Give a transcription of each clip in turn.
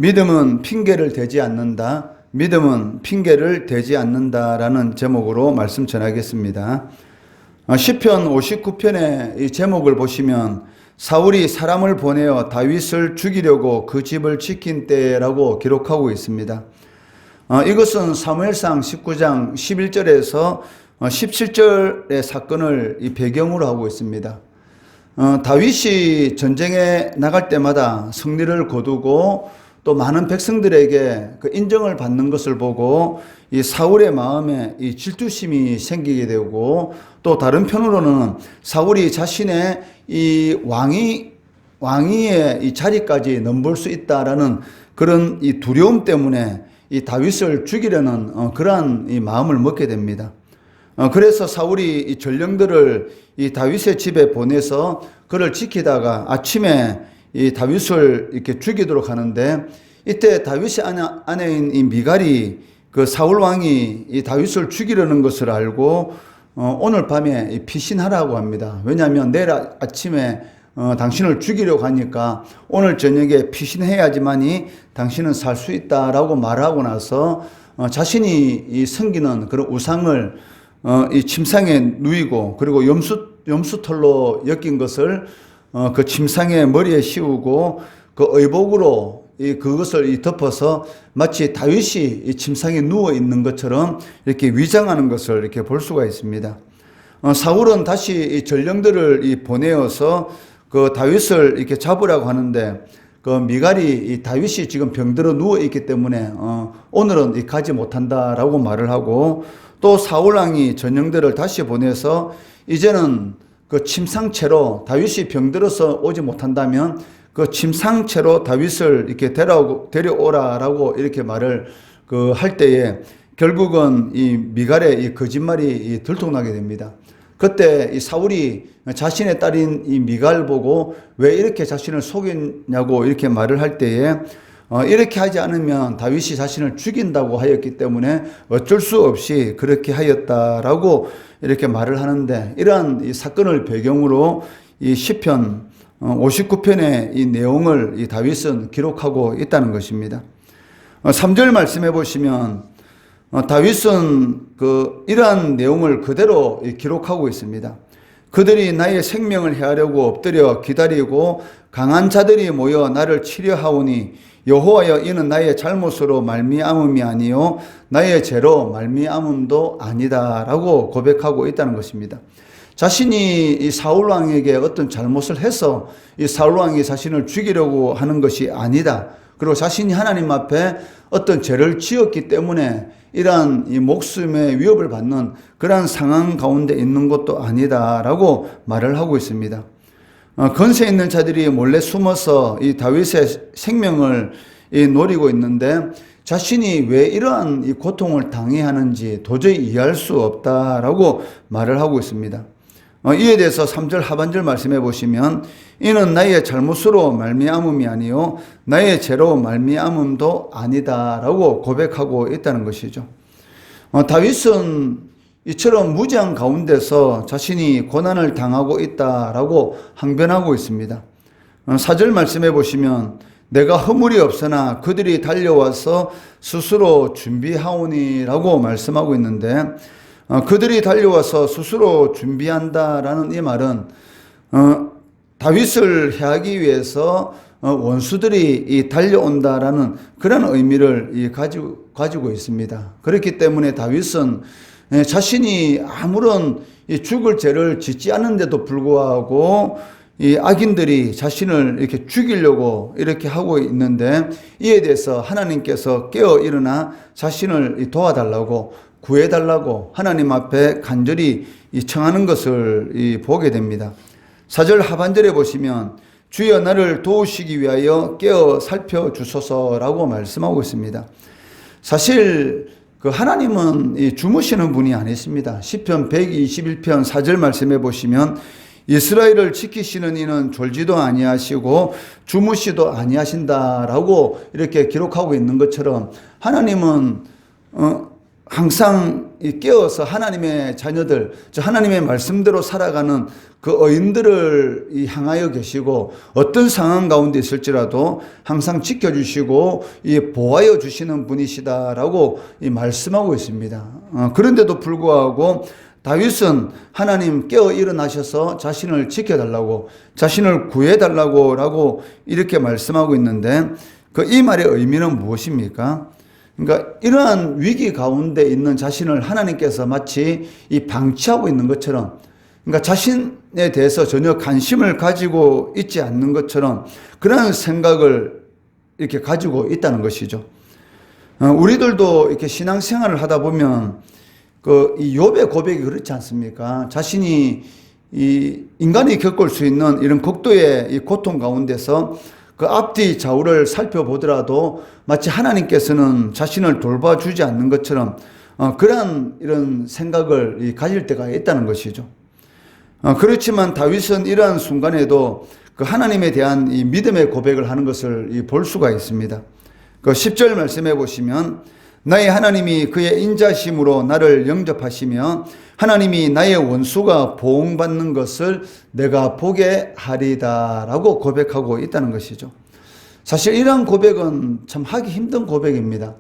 믿음은 핑계를 대지 않는다. 믿음은 핑계를 대지 않는다라는 제목으로 말씀 전하겠습니다. 시편 59편의 이 제목을 보시면 사울이 사람을 보내어 다윗을 죽이려고 그 집을 지킨 때라고 기록하고 있습니다. 이것은 사무엘상 19장 11절에서 17절의 사건을 이 배경으로 하고 있습니다. 다윗이 전쟁에 나갈 때마다 승리를 거두고 또 많은 백성들에게 그 인정을 받는 것을 보고 이 사울의 마음에 이 질투심이 생기게 되고, 또 다른 편으로는 사울이 자신의 이 왕위의 이 자리까지 넘볼 수 있다라는 그런 이 두려움 때문에 이 다윗을 죽이려는 그러한 이 마음을 먹게 됩니다. 그래서 사울이 이 전령들을 이 다윗의 집에 보내서 그를 지키다가 아침에 이 다윗을 이렇게 죽이도록 하는데, 이때 다윗의 아내인 이 미갈이 그 사울 왕이 이 다윗을 죽이려는 것을 알고 오늘 밤에 피신하라고 합니다. 왜냐하면 내일 아침에 당신을 죽이려고 하니까 오늘 저녁에 피신해야지만이 당신은 살 수 있다라고 말하고 나서 자신이 이 섬기는 그런 우상을 이 침상에 누이고, 그리고 염수털로 엮인 것을 그 침상에 머리에 씌우고 그 의복으로 그것을 덮어서 마치 다윗이 이 침상에 누워 있는 것처럼 이렇게 위장하는 것을 이렇게 볼 수가 있습니다. 사울은 다시 이 전령들을 보내어서 그 다윗을 이렇게 잡으라고 하는데, 그 미갈이 이 다윗이 지금 병들어 누워 있기 때문에 오늘은 가지 못한다라고 말을 하고, 또 사울 왕이 전령들을 다시 보내서 이제는 그 침상채로 다윗이 병들어서 오지 못한다면 그 침상채로 다윗을 이렇게 데려오라라고 이렇게 말을 할 때에 결국은 이 미갈의 이 거짓말이 들통나게 됩니다. 그때 이 사울이 자신의 딸인 이 미갈 보고 왜 이렇게 자신을 속였냐고 이렇게 말을 할 때에 이렇게 하지 않으면 다윗이 자신을 죽인다고 하였기 때문에 어쩔 수 없이 그렇게 하였다라고 이렇게 말을 하는데, 이러한 이 사건을 배경으로 이 시편 59편의 이 내용을 이 다윗은 기록하고 있다는 것입니다. 3절 말씀해 보시면 다윗은 이러한 내용을 그대로 기록하고 있습니다. 그들이 나의 생명을 해하려고 엎드려 기다리고 강한 자들이 모여 나를 치려하오니 여호와여, 이는 나의 잘못으로 말미암음이 아니요 나의 죄로 말미암음도 아니다라고 고백하고 있다는 것입니다. 자신이 이 사울 왕에게 어떤 잘못을 해서 이 사울 왕이 자신을 죽이려고 하는 것이 아니다. 그리고 자신이 하나님 앞에 어떤 죄를 지었기 때문에 이러한 이 목숨의 위협을 받는 그러한 상황 가운데 있는 것도 아니다라고 말을 하고 있습니다. 건세 있는 자들이 몰래 숨어서 이 다윗의 생명을 노리고 있는데, 자신이 왜 이러한 이 고통을 당해야 하는지 도저히 이해할 수 없다라고 말을 하고 있습니다. 이에 대해서 3절 하반절 말씀해 보시면 이는 나의 잘못으로 말미암음이 아니요 나의 죄로 말미암음도 아니다라고 고백하고 있다는 것이죠. 다윗은 이처럼 무지한 가운데서 자신이 고난을 당하고 있다라고 항변하고 있습니다. 4절 말씀해 보시면 내가 허물이 없으나 그들이 달려와서 스스로 준비하오니라고 말씀하고 있는데, 그들이 달려와서 스스로 준비한다라는 이 말은 다윗을 해하기 위해서 원수들이 달려온다라는 그런 의미를 가지고 있습니다. 그렇기 때문에 다윗은 자신이 아무런 죽을 죄를 짓지 않는데도 불구하고 이 악인들이 자신을 이렇게 죽이려고 이렇게 하고 있는데, 이에 대해서 하나님께서 깨어 일어나 자신을 도와달라고 구해달라고 하나님 앞에 간절히 청하는 것을 보게 됩니다. 4절 하반절에 보시면 주여 나를 도우시기 위하여 깨어 살펴주소서라고 말씀하고 있습니다. 사실 하나님은 주무시는 분이 아니십니다. 시편 121편 4절 말씀해 보시면 이스라엘을 지키시는 이는 졸지도 아니하시고 주무시도 아니하신다라고 이렇게 기록하고 있는 것처럼 하나님은 항상 깨어서 하나님의 자녀들, 하나님의 말씀대로 살아가는 그 의인들을 향하여 계시고 어떤 상황 가운데 있을지라도 항상 지켜주시고 보호하여 주시는 분이시다라고 말씀하고 있습니다. 그런데도 불구하고 다윗은 하나님 깨어 일어나셔서 자신을 지켜달라고, 자신을 구해달라고 이렇게 말씀하고 있는데 이 말의 의미는 무엇입니까? 그러니까 이러한 위기 가운데 있는 자신을 하나님께서 마치 방치하고 있는 것처럼, 그러니까 자신에 대해서 전혀 관심을 가지고 있지 않는 것처럼 그런 생각을 이렇게 가지고 있다는 것이죠. 우리들도 이렇게 신앙생활을 하다 보면 이 욥의 고백이 그렇지 않습니까? 자신이 인간이 겪을 수 있는 이런 극도의 이 고통 가운데서 그 앞뒤 좌우를 살펴보더라도 마치 하나님께서는 자신을 돌봐주지 않는 것처럼 그러한 이런 생각을 가질 때가 있다는 것이죠. 그렇지만 다윗은 이러한 순간에도 그 하나님에 대한 이 믿음의 고백을 하는 것을 볼 수가 있습니다. 그 10절 말씀해 보시면 나의 하나님이 그의 인자심으로 나를 영접하시며 하나님이 나의 원수가 보응받는 것을 내가 보게 하리다 라고 고백하고 있다는 것이죠. 사실 이러한 고백은 참 하기 힘든 고백입니다.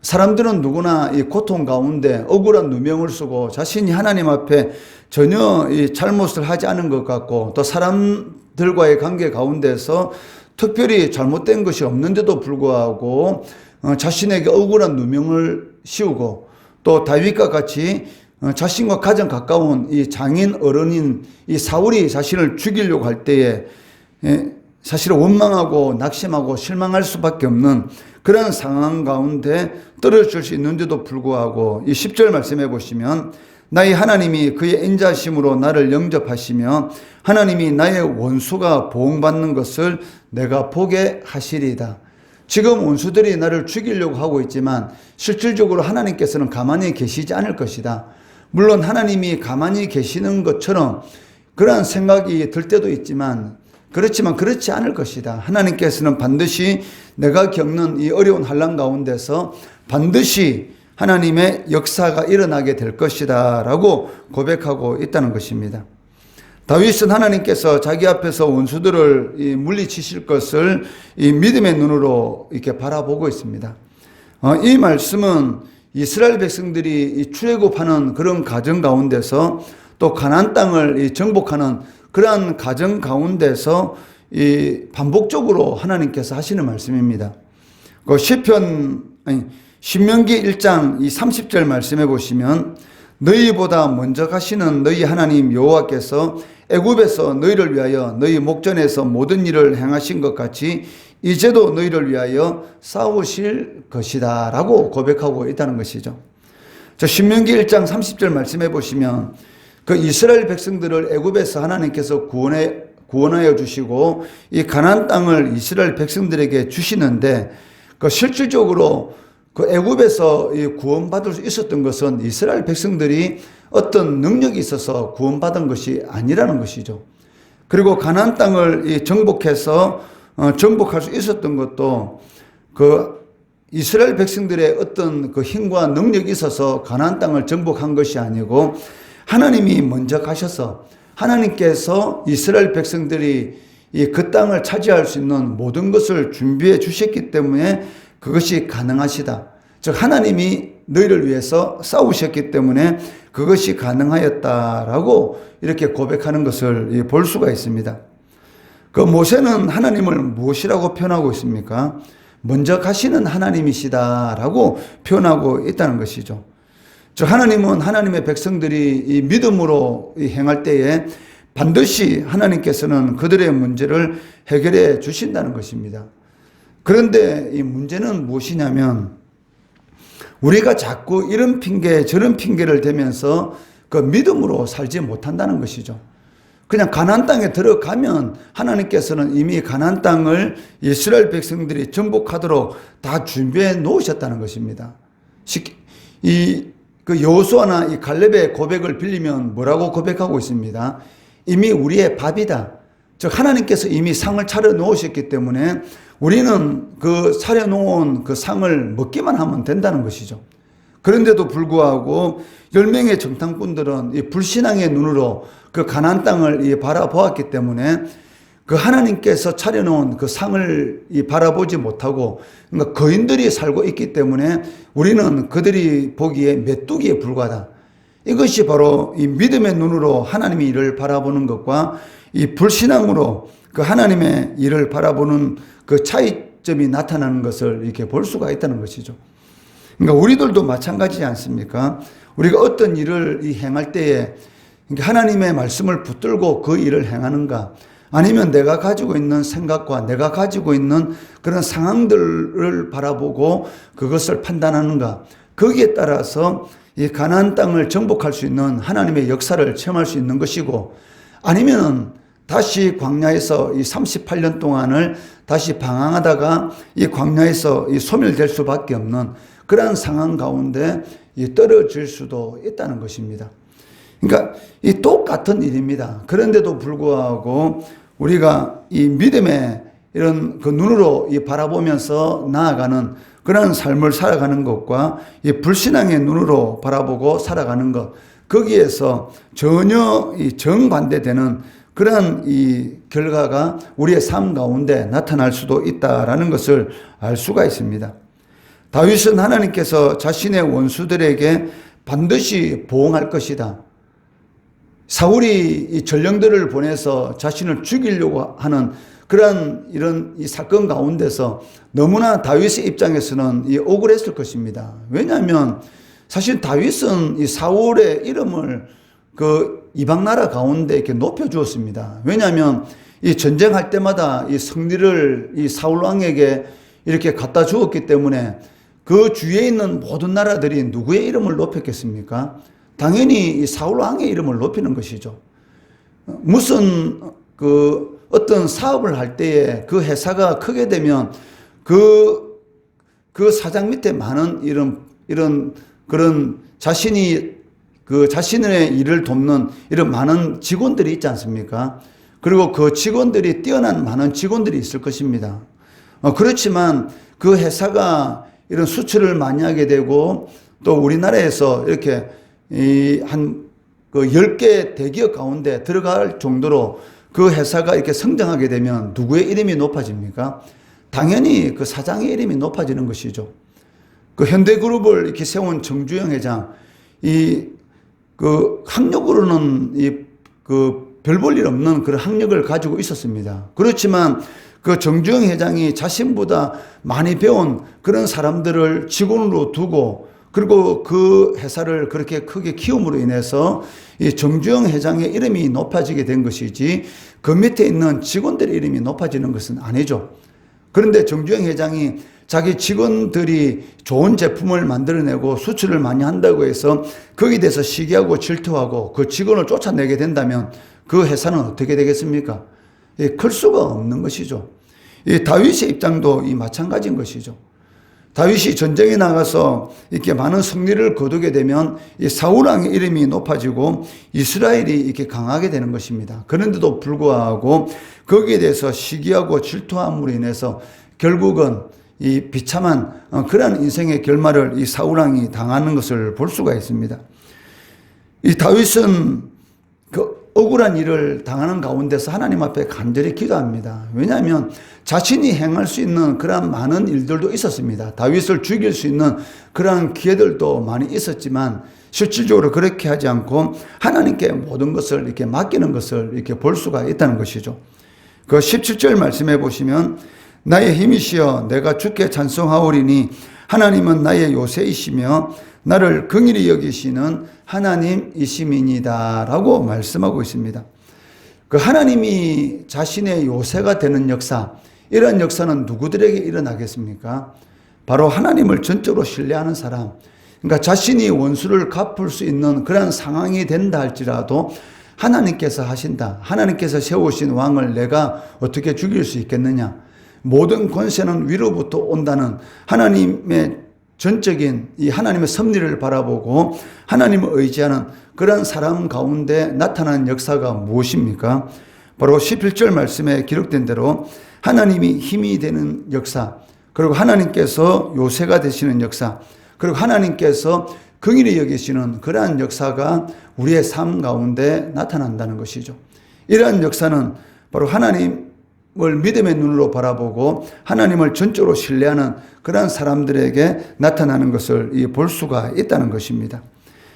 사람들은 누구나 이 고통 가운데 억울한 누명을 쓰고 자신이 하나님 앞에 전혀 이 잘못을 하지 않은 것 같고 또 사람들과의 관계 가운데서 특별히 잘못된 것이 없는데도 불구하고 자신에게 억울한 누명을 씌우고 또 다윗과 같이 자신과 가장 가까운 이 장인 어른인 이 사울이 자신을 죽이려고 할 때에 사실은 원망하고 낙심하고 실망할 수밖에 없는 그런 상황 가운데 떨어질 수 있는데도 불구하고 이 10절 말씀해 보시면 나의 하나님이 그의 인자심으로 나를 영접하시며 하나님이 나의 원수가 보응받는 것을 내가 보게 하시리이다. 지금 원수들이 나를 죽이려고 하고 있지만 실질적으로 하나님께서는 가만히 계시지 않을 것이다. 물론 하나님이 가만히 계시는 것처럼 그러한 생각이 들 때도 있지만 그렇지만 그렇지 않을 것이다. 하나님께서는 반드시 내가 겪는 이 어려운 환난 가운데서 반드시 하나님의 역사가 일어나게 될 것이다 라고 고백하고 있다는 것입니다. 다윗은 하나님께서 자기 앞에서 원수들을 물리치실 것을 이 믿음의 눈으로 이렇게 바라보고 있습니다. 이 말씀은 이스라엘 백성들이 출애굽하는 그런 과정 가운데서 또 가나안 땅을 정복하는 그러한 과정 가운데서 반복적으로 하나님께서 하시는 말씀입니다. 신명기 1장 30절 말씀해 보시면 너희보다 먼저 가시는 너희 하나님 여호와께서 애굽에서 너희를 위하여 너희 목전에서 모든 일을 행하신 것 같이 이제도 너희를 위하여 싸우실 것이다 라고 고백하고 있다는 것이죠. 신명기 1장 30절 말씀해 보시면 그 이스라엘 백성들을 애굽에서 하나님께서 구원하여 주시고 이 가나안 땅을 이스라엘 백성들에게 주시는데 그 실질적으로 그 애굽에서 구원받을 수 있었던 것은 이스라엘 백성들이 어떤 능력이 있어서 구원받은 것이 아니라는 것이죠. 그리고 가나안 땅을 정복해서 정복할 수 있었던 것도 그 이스라엘 백성들의 어떤 그 힘과 능력이 있어서 가나안 땅을 정복한 것이 아니고 하나님이 먼저 가셔서 하나님께서 이스라엘 백성들이 그 땅을 차지할 수 있는 모든 것을 준비해 주셨기 때문에 그것이 가능하시다. 즉 하나님이 너희를 위해서 싸우셨기 때문에 그것이 가능하였다라고 이렇게 고백하는 것을 볼 수가 있습니다. 그 모세는 하나님을 무엇이라고 표현하고 있습니까? 먼저 가시는 하나님이시다라고 표현하고 있다는 것이죠. 즉 하나님은 하나님의 백성들이 이 믿음으로 행할 때에 반드시 하나님께서는 그들의 문제를 해결해 주신다는 것입니다. 그런데 이 문제는 무엇이냐면 우리가 자꾸 이런 핑계 저런 핑계를 대면서 그 믿음으로 살지 못한다는 것이죠. 그냥 가나안 땅에 들어가면 하나님께서는 이미 가나안 땅을 이스라엘 백성들이 정복하도록 다 준비해 놓으셨다는 것입니다. 그 여호수아나 이 갈렙의 고백을 빌리면 뭐라고 고백하고 있습니다. 이미 우리의 밥이다. 즉 하나님께서 이미 상을 차려 놓으셨기 때문에 우리는 그 차려 놓은 그 상을 먹기만 하면 된다는 것이죠. 그런데도 불구하고 10명의 정탐꾼들은 이 불신앙의 눈으로 그 가나안 땅을 바라보았기 때문에 그 하나님께서 차려놓은 그 상을 바라보지 못하고, 그러니까 거인들이 살고 있기 때문에 우리는 그들이 보기에 메뚜기에 불과하다. 이것이 바로 이 믿음의 눈으로 하나님의 일을 바라보는 것과 이 불신앙으로 그 하나님의 일을 바라보는 그 차이점이 나타나는 것을 이렇게 볼 수가 있다는 것이죠. 그러니까 우리들도 마찬가지지 않습니까? 우리가 어떤 일을 행할 때에 하나님의 말씀을 붙들고 그 일을 행하는가, 아니면 내가 가지고 있는 생각과 내가 가지고 있는 그런 상황들을 바라보고 그것을 판단하는가, 거기에 따라서 이 가나안 땅을 정복할 수 있는 하나님의 역사를 체험할 수 있는 것이고, 아니면은 다시 광야에서 이 38년 동안을 다시 방황하다가 이 광야에서 이 소멸될 수밖에 없는 그러한 상황 가운데 떨어질 수도 있다는 것입니다. 그러니까 이 똑같은 일입니다. 그런데도 불구하고 우리가 이 믿음의 이런 그 눈으로 이 바라보면서 나아가는 그런 삶을 살아가는 것과 이 불신앙의 눈으로 바라보고 살아가는 것, 거기에서 전혀 이 정반대되는 그런 이 결과가 우리의 삶 가운데 나타날 수도 있다라는 것을 알 수가 있습니다. 다윗은 하나님께서 자신의 원수들에게 반드시 보응할 것이다. 사울이 이 전령들을 보내서 자신을 죽이려고 하는 그런 이런 이 사건 가운데서 너무나 다윗의 입장에서는 이 억울했을 것입니다. 왜냐하면 사실 다윗은 이 사울의 이름을 그 이방 나라 가운데 이렇게 높여 주었습니다. 왜냐하면 이 전쟁할 때마다 이 승리를 이 사울 왕에게 이렇게 갖다 주었기 때문에 그 주위에 있는 모든 나라들이 누구의 이름을 높였겠습니까? 당연히 이 사울 왕의 이름을 높이는 것이죠. 무슨 그 어떤 사업을 할 때에 그 회사가 크게 되면 그 사장 밑에 많은 이런 그런 자신의 일을 돕는 이런 많은 직원들이 있지 않습니까? 그리고 그 직원들이 뛰어난 많은 직원들이 있을 것입니다. 그렇지만 그 회사가 이런 수출을 많이 하게 되고 또 우리나라에서 이렇게 한 10개 대기업 가운데 들어갈 정도로 그 회사가 이렇게 성장하게 되면 누구의 이름이 높아집니까? 당연히 그 사장의 이름이 높아지는 것이죠. 그 현대그룹을 이렇게 세운 정주영 회장, 그 학력으로는 별 볼 일 없는 그런 학력을 가지고 있었습니다. 그렇지만 그 정주영 회장이 자신보다 많이 배운 그런 사람들을 직원으로 두고 그리고 그 회사를 그렇게 크게 키움으로 인해서 이 정주영 회장의 이름이 높아지게 된 것이지 그 밑에 있는 직원들의 이름이 높아지는 것은 아니죠. 그런데 정주영 회장이 자기 직원들이 좋은 제품을 만들어내고 수출을 많이 한다고 해서 거기에 대해서 시기하고 질투하고 그 직원을 쫓아내게 된다면 그 회사는 어떻게 되겠습니까? 클 수가 없는 것이죠. 이 다윗의 입장도 마찬가지인 것이죠. 다윗이 전쟁에 나가서 이렇게 많은 승리를 거두게 되면 이 사울 왕의 이름이 높아지고 이스라엘이 이렇게 강하게 되는 것입니다. 그런데도 불구하고 거기에 대해서 시기하고 질투함으로 인해서 결국은 이 비참한 그러한 인생의 결말을 이 사울 왕이 당하는 것을 볼 수가 있습니다. 이 다윗은 그 억울한 일을 당하는 가운데서 하나님 앞에 간절히 기도합니다. 왜냐하면 자신이 행할 수 있는 그러한 많은 일들도 있었습니다. 다윗을 죽일 수 있는 그러한 기회들도 많이 있었지만 실질적으로 그렇게 하지 않고 하나님께 모든 것을 이렇게 맡기는 것을 이렇게 볼 수가 있다는 것이죠. 그 17절 말씀해 보시면 나의 힘이시여 내가 주께 찬송하오리니 하나님은 나의 요새이시며 나를 긍휼히 여기시는 하나님이심이니이다 라고 말씀하고 있습니다. 그 하나님이 자신의 요새가 되는 역사, 이런 역사는 누구들에게 일어나겠습니까? 바로 하나님을 전적으로 신뢰하는 사람, 그러니까 자신이 원수를 갚을 수 있는 그런 상황이 된다 할지라도 하나님께서 하신다, 하나님께서 세우신 왕을 내가 어떻게 죽일 수 있겠느냐, 모든 권세는 위로부터 온다는 하나님의 전적인 이 하나님의 섭리를 바라보고 하나님을 의지하는 그런 사람 가운데 나타나는 역사가 무엇입니까? 바로 11절 말씀에 기록된 대로 하나님이 힘이 되는 역사, 그리고 하나님께서 요새가 되시는 역사, 그리고 하나님께서 긍휼히 여기시는 그러한 역사가 우리의 삶 가운데 나타난다는 것이죠. 이러한 역사는 바로 하나님을 믿음의 눈으로 바라보고 하나님을 전적으로 신뢰하는 그러한 사람들에게 나타나는 것을 볼 수가 있다는 것입니다.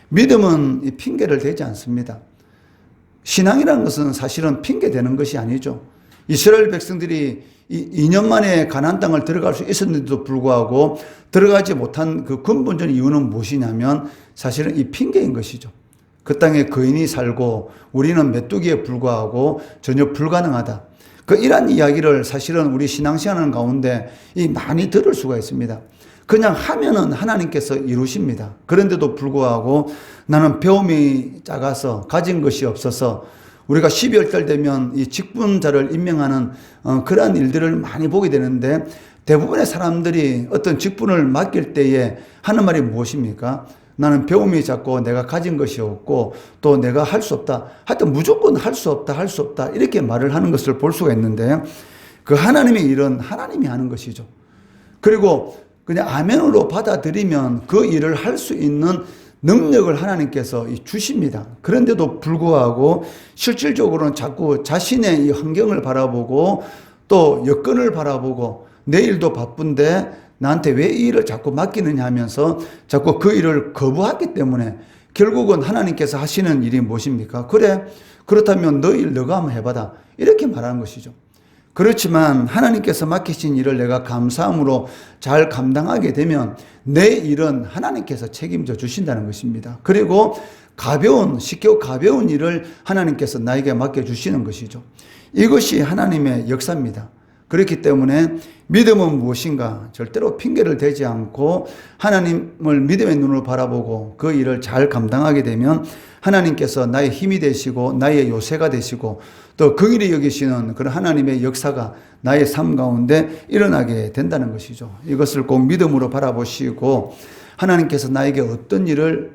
믿음은 핑계를 대지 않습니다. 신앙이라는 것은 사실은 핑계대는 것이 아니죠. 이스라엘 백성들이 2년 만에 가나안 땅을 들어갈 수 있었는데도 불구하고 들어가지 못한 그 근본적인 이유는 무엇이냐면 사실은 이 핑계인 것이죠. 그 땅에 거인이 살고 우리는 메뚜기에 불과하고 전혀 불가능하다. 이러한 이야기를 사실은 우리 신앙생활 가운데 많이 들을 수가 있습니다. 그냥 하면은 하나님께서 이루십니다. 그런데도 불구하고 나는 배움이 작아서 가진 것이 없어서 우리가 12월 달 되면 이 직분자를 임명하는 그러한 일들을 많이 보게 되는데 대부분의 사람들이 어떤 직분을 맡길 때에 하는 말이 무엇입니까? 나는 배움이 작고 내가 가진 것이 없고 또 내가 할 수 없다. 하여튼 무조건 할 수 없다, 할 수 없다. 이렇게 말을 하는 것을 볼 수가 있는데 그 하나님의 일은 하나님이 하는 것이죠. 그리고 그냥 아멘으로 받아들이면 그 일을 할 수 있는 능력을 하나님께서 주십니다. 그런데도 불구하고 실질적으로는 자꾸 자신의 이 환경을 바라보고 또 여건을 바라보고 내일도 바쁜데 나한테 왜 이 일을 자꾸 맡기느냐 하면서 자꾸 그 일을 거부하기 때문에 결국은 하나님께서 하시는 일이 무엇입니까? 그래, 그렇다면 너 일 너가 한번 해봐라. 이렇게 말하는 것이죠. 그렇지만 하나님께서 맡기신 일을 내가 감사함으로 잘 감당하게 되면 내 일은 하나님께서 책임져 주신다는 것입니다. 그리고 쉽게 가벼운 일을 하나님께서 나에게 맡겨주시는 것이죠. 이것이 하나님의 역사입니다. 그렇기 때문에 믿음은 무엇인가? 절대로 핑계를 대지 않고 하나님을 믿음의 눈으로 바라보고 그 일을 잘 감당하게 되면 하나님께서 나의 힘이 되시고 나의 요새가 되시고 또 긍휼히 여기시는 그런 하나님의 역사가 나의 삶 가운데 일어나게 된다는 것이죠. 이것을 꼭 믿음으로 바라보시고 하나님께서 나에게 어떤 일을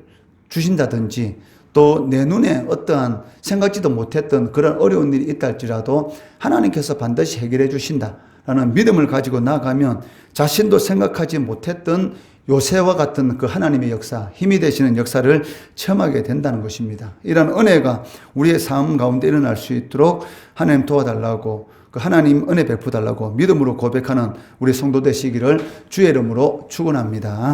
주신다든지 또 내 눈에 어떠한 생각지도 못했던 그런 어려운 일이 있다 할지라도 하나님께서 반드시 해결해 주신다라는 믿음을 가지고 나가면 자신도 생각하지 못했던 요새와 같은 그 하나님의 역사, 힘이 되시는 역사를 체험하게 된다는 것입니다. 이런 은혜가 우리의 삶 가운데 일어날 수 있도록 하나님 도와달라고 그 하나님 은혜 베푸달라고 믿음으로 고백하는 우리 성도 되시기를 주의 이름으로 축원합니다.